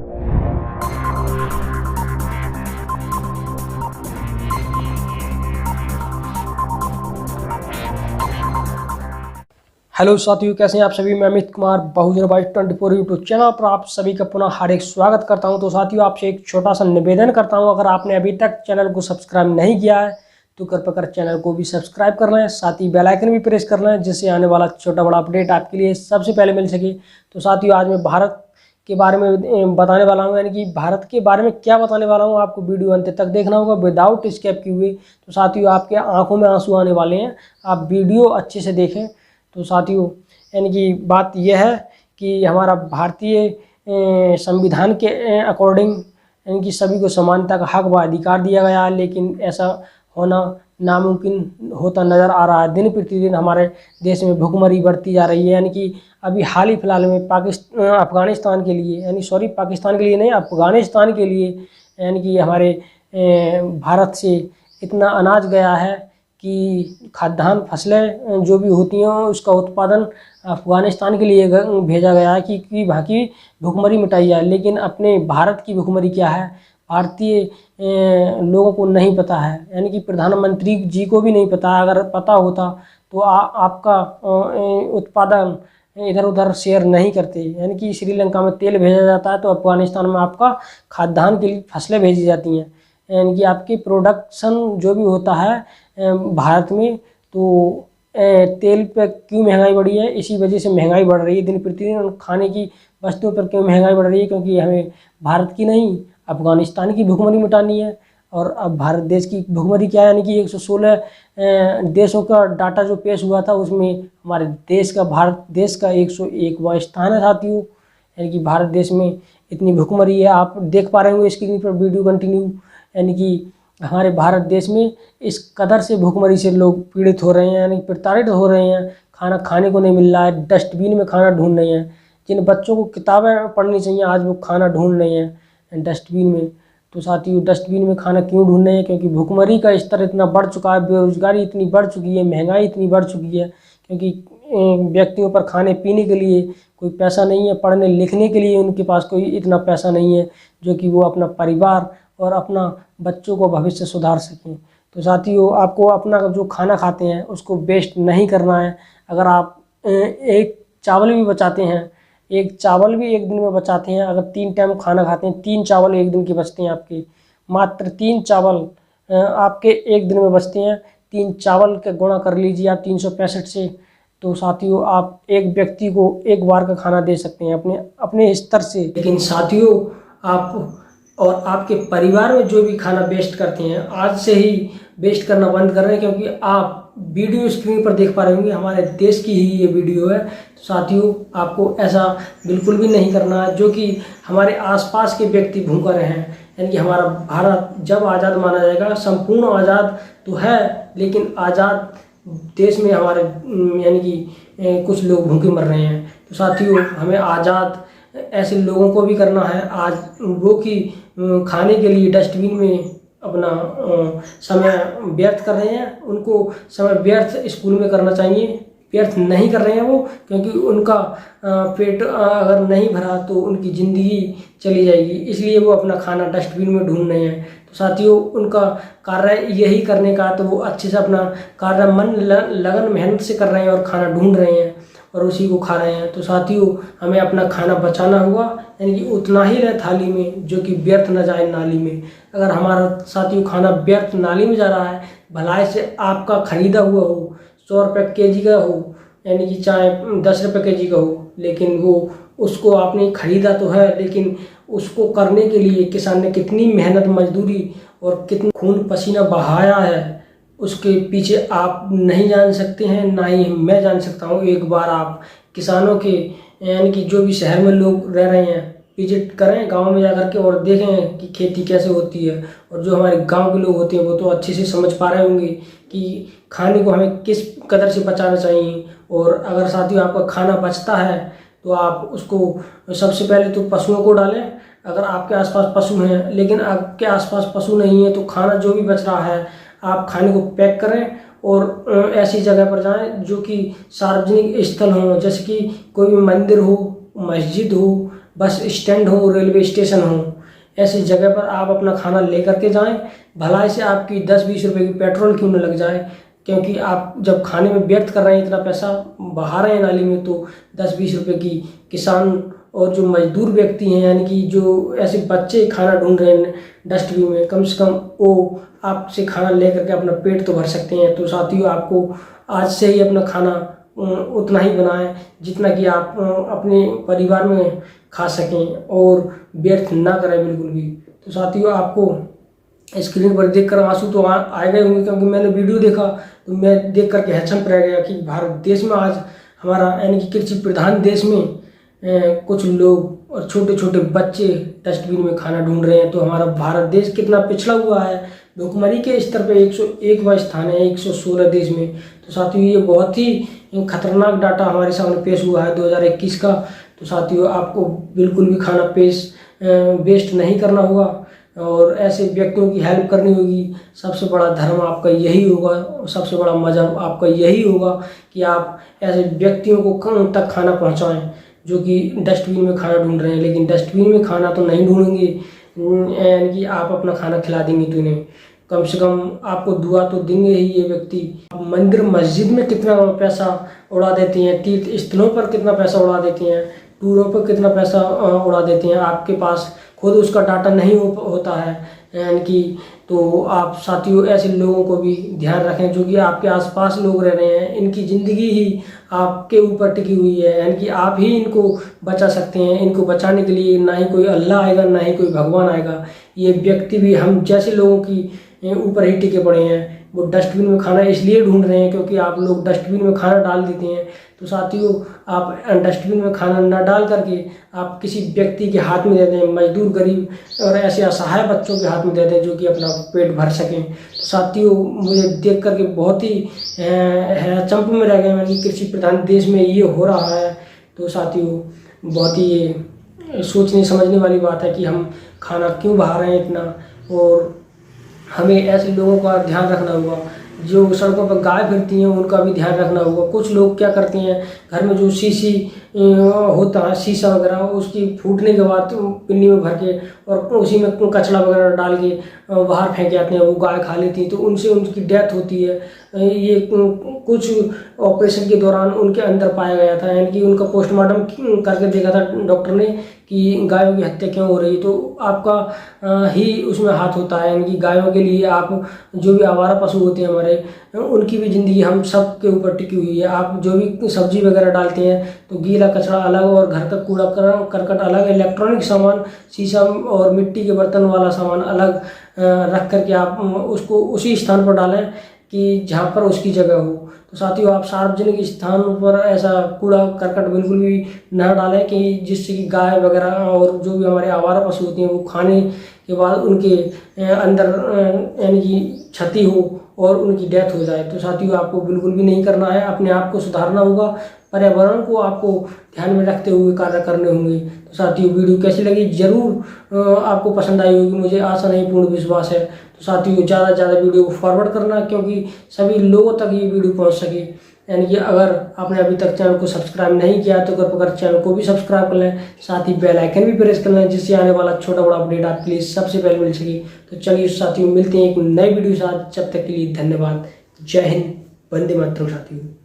Hello साथियों, कैसे हैं आप सभी। मैं अमित कुमार बहुजन बाई 24 यूट्यूब चैनल पर आप सभी का पुनः हार्दिक स्वागत करता हूं। तो साथियों, आपसे एक छोटा सा निवेदन करता हूं, अगर आपने अभी तक चैनल को सब्सक्राइब नहीं किया है तो कृपया कर चैनल को भी सब्सक्राइब कर लें, साथ ही बेल आइकन भी प्रेस कर लें, जिससे आने वाला छोटा बड़ा अपडेट आपके लिए सबसे पहले मिल सके। तो साथियों, आज मैं भारत के बारे में बताने वाला हूं, यानी कि भारत के बारे में क्या बताने वाला हूं, आपको वीडियो अंत तक देखना होगा विदाउट स्किप किए हुए। तो साथियों, आपके आंखों में आंसू आने वाले हैं, आप वीडियो अच्छे से देखें। तो साथियों, यानी कि बात यह है कि हमारा भारतीय संविधान के अकॉर्डिंग यानी कि सभी को समानता का हक व अधिकार दिया गया है, लेकिन ऐसा होना नामुमकिन होता नज़र आ रहा है। दिन प्रतिदिन हमारे देश में भुखमरी बढ़ती जा रही है। यानी कि अभी हाल ही फिलहाल में अफगानिस्तान के लिए पाकिस्तान के लिए नहीं, अफगानिस्तान के लिए यानी कि हमारे भारत से इतना अनाज गया है कि खाद्यान्न फसलें जो भी होती हैं उसका उत्पादन अफ़गानिस्तान के लिए भेजा गया है कि वहाँ की भुखमरी मिटाई जाए। लेकिन अपने भारत की भुखमरी क्या है, भारतीय लोगों को नहीं पता है, यानी कि प्रधानमंत्री जी को भी नहीं पता। अगर पता होता तो आपका उत्पादन इधर उधर शेयर नहीं करते। यानी कि श्रीलंका में तेल भेजा जाता है तो अफ़गानिस्तान में आपका खाद्यान्न के लिए फसलें भेजी जाती हैं। यानी कि आपकी प्रोडक्शन जो भी होता है भारत में, तो तेल पे क्यों महंगाई बढ़ी है, इसी वजह से महंगाई बढ़ रही है दिन प्रतिदिन। खाने की वस्तुओं पर क्यों महंगाई बढ़ रही है, क्योंकि हमें भारत की नहीं अफगानिस्तान की भुखमरी मिटानी है। और अब भारत देश की भुखमरी क्या है, यानी कि 116 देशों का डाटा जो पेश हुआ था उसमें हमारे भारत देश का 101वां स्थान है साथियों। यानी कि भारत देश में इतनी भुखमरी है, आप देख पा रहे होंगे स्क्रीन पर वीडियो कंटिन्यू। यानी कि हमारे भारत देश में इस कदर से भुखमरी से लोग पीड़ित हो रहे हैं, यानी प्रताड़ित हो रहे हैं। खाना खाने को नहीं मिल रहा है, डस्टबिन में खाना ढूंढ रहे हैं। जिन बच्चों को किताबें पढ़नी चाहिए आज वो खाना ढूंढ रहे हैं डस्टबिन में। तो साथियों, डस्टबिन में खाना क्यों ढूंढ रहे हैं, क्योंकि भुखमरी का स्तर इतना बढ़ चुका है, बेरोजगारी इतनी बढ़ चुकी है, महंगाई इतनी बढ़ चुकी है, क्योंकि व्यक्तियों पर खाने पीने के लिए कोई पैसा नहीं है, पढ़ने लिखने के लिए उनके पास कोई इतना पैसा नहीं है जो कि वो अपना परिवार और अपना बच्चों को भविष्य सुधार सकें। तो साथियों, आपको अपना जो खाना खाते हैं उसको वेस्ट नहीं करना है। अगर आप एक चावल भी बचाते हैं, एक चावल भी एक दिन में बचाते हैं, अगर 3 टाइम खाना खाते हैं, 3 चावल एक दिन के बचते हैं आपके, मात्र 3 चावल आपके एक दिन में बचते हैं। 3 चावल का गुणा कर लीजिए आप 365 से। तो साथियों, आप एक व्यक्ति को एक बार का खाना दे सकते हैं अपने स्तर से। लेकिन साथियों, आप और आपके परिवार में जो भी खाना वेस्ट करते हैं आज से ही वेस्ट करना बंद कर रहे हैं, क्योंकि आप वीडियो स्क्रीन पर देख पा रहे होंगे हमारे देश की ही ये वीडियो है। तो साथियों, आपको ऐसा बिल्कुल भी नहीं करना है, जो कि हमारे आसपास के व्यक्ति भूख रहे हैं। यानी कि हमारा भारत जब आज़ाद माना जाएगा, संपूर्ण आज़ाद तो है लेकिन आज़ाद देश में हमारे यानी कि कुछ लोग भूखे मर रहे हैं। तो साथियों, हमें आज़ाद ऐसे लोगों को भी करना है आज, वो कि खाने के लिए डस्टबिन में अपना समय व्यर्थ कर रहे हैं, उनको समय व्यर्थ स्कूल में करना चाहिए, व्यर्थ नहीं कर रहे हैं वो, क्योंकि उनका पेट अगर नहीं भरा तो उनकी ज़िंदगी चली जाएगी, इसलिए वो अपना खाना डस्टबिन में ढूंढ रहे हैं। तो साथियों, उनका कार्य यही करने का, तो वो अच्छे से अपना कार्य मन लगन मेहनत से कर रहे हैं और खाना ढूंढ रहे हैं और उसी को खा रहे हैं। तो साथियों, हमें अपना खाना बचाना होगा, यानी कि उतना ही रहे थाली में जो कि व्यर्थ न जाए नाली में। अगर हमारा साथियों खाना व्यर्थ नाली में जा रहा है, भलाई से आपका खरीदा हुआ हो, 100 रुपये केजी का हो, यानी कि चाहे 10 रुपये केजी का हो, लेकिन वो उसको आपने खरीदा तो है, लेकिन उसको करने के लिए किसान ने कितनी मेहनत मजदूरी और कितना खून पसीना बहाया है, उसके पीछे आप नहीं जान सकते हैं, ना ही मैं जान सकता हूँ। एक बार आप किसानों के यानी कि जो भी शहर में लोग रह रहे हैं विजिट करें गांव में जाकर के और देखें कि खेती कैसे होती है। और जो हमारे गांव के लोग होते हैं वो तो अच्छे से समझ पा रहे होंगे कि खाने को हमें किस कदर से बचाना चाहिए। और अगर साथियों आपका खाना बचता है तो आप उसको सबसे पहले तो पशुओं को डालें, अगर आपके आसपास पशु हैं। लेकिन आपके आसपास पशु नहीं है तो खाना जो भी बच रहा है आप खाने को पैक करें और ऐसी जगह पर जाएं जो कि सार्वजनिक स्थल हो, जैसे कि कोई भी मंदिर हो, मस्जिद हो, बस स्टैंड हो, रेलवे स्टेशन हो, ऐसी जगह पर आप अपना खाना लेकर के जाएं। भलाई से आपकी 10-20 रुपए की पेट्रोल क्यों न लग जाए, क्योंकि आप जब खाने में व्यर्थ कर रहे हैं, इतना पैसा बहा रहे हैं नाली में, तो 10-20 रुपए की किसान और जो मजदूर व्यक्ति हैं, यानी कि जो ऐसे बच्चे खाना ढूंढ रहे हैं डस्टबिन में, कम से कम वो आपसे खाना लेकर के अपना पेट तो भर सकते हैं। तो साथियों, आपको आज से ही अपना खाना उतना ही बनाएं जितना कि आप अपने परिवार में खा सकें, और व्यर्थ ना करें बिल्कुल भी। तो साथियों, आपको स्क्रीन पर देखकर आंसू तो आ गए होंगे, क्योंकि मैंने वीडियो देखा तो मैं देख करके हैरान रह गया कि भारत देश में आज हमारा यानी कि कृषि प्रधान देश में कुछ लोग और छोटे छोटे बच्चे डस्टबिन में खाना ढूंढ रहे हैं। तो हमारा भारत देश कितना पिछड़ा हुआ है, भुखमरी के स्तर पे 101वां स्थान है 116 देश में। तो साथियों, ये बहुत ही खतरनाक डाटा हमारे सामने पेश हुआ है 2021 का। तो साथियों, आपको बिल्कुल भी खाना वेस्ट नहीं करना होगा, और ऐसे व्यक्तियों की हेल्प करनी होगी। सबसे बड़ा धर्म आपका यही होगा, सबसे बड़ा मजहब आपका यही होगा कि आप ऐसे व्यक्तियों को कम तक खाना पहुंचाएं जो कि डस्टबिन में खाना ढूंढ रहे हैं। लेकिन डस्टबिन में खाना तो नहीं ढूंढेंगे, यानी कि आप अपना खाना खिला देंगे तो इन्हें कम से कम आपको दुआ तो देंगे ही ये व्यक्ति। मंदिर मस्जिद में कितना पैसा उड़ा देते हैं, तीर्थ स्थलों पर कितना पैसा उड़ा देते हैं, टूरों पर कितना पैसा उड़ा देते हैं, आपके पास खुद उसका डाटा नहीं होता है, यानी कि तो आप साथियों ऐसे लोगों को भी ध्यान रखें जो कि आपके आसपास लोग रह रहे हैं। इनकी ज़िंदगी ही आपके ऊपर टिकी हुई है, यानी कि आप ही इनको बचा सकते हैं। इनको बचाने के लिए ना ही कोई अल्लाह आएगा, ना ही कोई भगवान आएगा, ये व्यक्ति भी हम जैसे लोगों की ऊपर ही टिके पड़े हैं। वो डस्टबिन में खाना इसलिए ढूंढ रहे हैं क्योंकि आप लोग डस्टबिन में खाना डाल देते हैं। तो साथियों, आप डस्टबिन में खाना ना डाल करके आप किसी व्यक्ति के हाथ में दे दें, मजदूर, गरीब और ऐसे असहाय बच्चों के हाथ में दे दें जो कि अपना पेट भर सकें। तो साथियों, मुझे देख करके बहुत ही चंप में रह गए मैं कि कृषि प्रधान देश में ये हो रहा है। तो साथियों, बहुत ही ये सोचने समझने वाली बात है कि हम खाना क्यों बहा रहे हैं इतना, और हमें ऐसे लोगों का ध्यान रखना होगा। जो सड़कों पर गाय फिरती हैं उनका भी ध्यान रखना होगा। कुछ लोग क्या करते हैं, घर में जो शीशी होता है, शीशा वगैरह, उसकी फूटने के बाद पिन्नी में भर के और उसी में कचरा वगैरह डाल के बाहर फेंक जाते हैं, वो गाय खा लेती है, तो उनसे उनकी डेथ होती है। ये कुछ ऑपरेशन के दौरान उनके अंदर पाया गया था, यानी कि उनका पोस्टमार्टम करके देखा था डॉक्टर ने कि गायों की हत्या क्यों हो रही। तो आपका ही उसमें हाथ होता है, यानी कि गायों के लिए आप जो भी आवारा पशु होते हैं हमारे, उनकी भी ज़िंदगी हम सब के ऊपर टिकी हुई है। आप जो भी सब्जी वगैरह डालते हैं तो गीला कचरा अलग और घर का कूड़ा करकट अलग, इलेक्ट्रॉनिक सामान, शीशा और मिट्टी के बर्तन वाला सामान अलग रख करके आप उसको उसी स्थान पर डालें कि जहाँ पर उसकी जगह हो। तो साथियों, आप सार्वजनिक स्थानों पर ऐसा कूड़ा करकट बिल्कुल भी न डालें कि जिससे कि गाय वगैरह और जो भी हमारे आवारा पशु होते हैं वो खाने के बाद उनके अंदर यानी कि क्षति हो और उनकी डेथ हो जाए। तो साथियों, आपको बिल्कुल भी नहीं करना है, अपने आप को सुधारना होगा, पर्यावरण को आपको ध्यान में रखते हुए कार्य करने होंगे। तो साथियों, वीडियो कैसी लगी जरूर आपको पसंद आई होगी, मुझे आशा नहीं पूर्ण विश्वास है। तो साथियों, ज़्यादा से ज़्यादा वीडियो को फॉरवर्ड करना क्योंकि सभी लोगों तक ये वीडियो पहुंच सके। यानी कि अगर आपने अभी तक चैनल को सब्सक्राइब नहीं किया तो कृपया चैनल को भी सब्सक्राइब कर लें, साथ ही बेल आइकन भी प्रेस कर लें जिससे आने वाला छोटा बड़ा अपडेट आपके लिए सबसे पहले मिल सके। तो चलिए साथियों, मिलते हैं एक नई वीडियो के साथ, जब तक के लिए धन्यवाद। जय हिंद, वंदे मातरम साथियों।